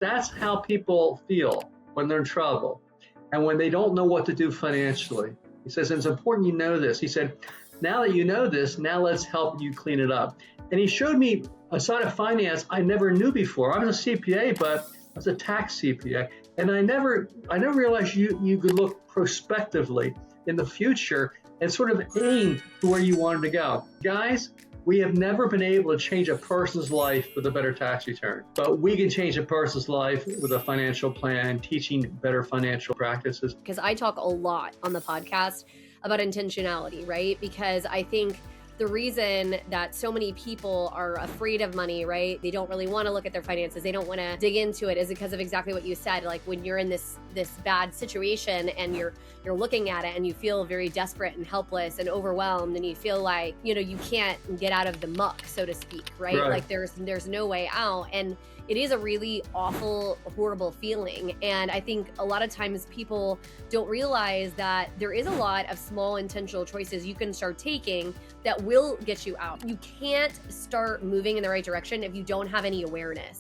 That's how people feel when they're in trouble and when they don't know what to do financially. He says, it's important you know this. He said, now that you know this, now let's help you clean it up. And he showed me a side of finance I never knew before. I was a CPA, but I was a tax CPA. And I never realized you could look prospectively in the future and sort of aim to where you wanted to go. Guys, we have never been able to change a person's life with a better tax return, but we can change a person's life with a financial plan, teaching better financial practices. Because I talk a lot on the podcast about intentionality, right? Because I think the reason that so many people are afraid of money, right? They don't really want to look at their finances. They don't want to dig into it, is because of exactly what you said. Like when you're in this bad situation and you're looking at it and you feel very desperate and helpless and overwhelmed, and you feel like, you can't get out of the muck, so to speak, right? Like there's no way out. And it is a really awful, horrible feeling. And I think a lot of times people don't realize that there is a lot of small intentional choices you can start taking that will get you out. You can't start moving in the right direction if you don't have any awareness.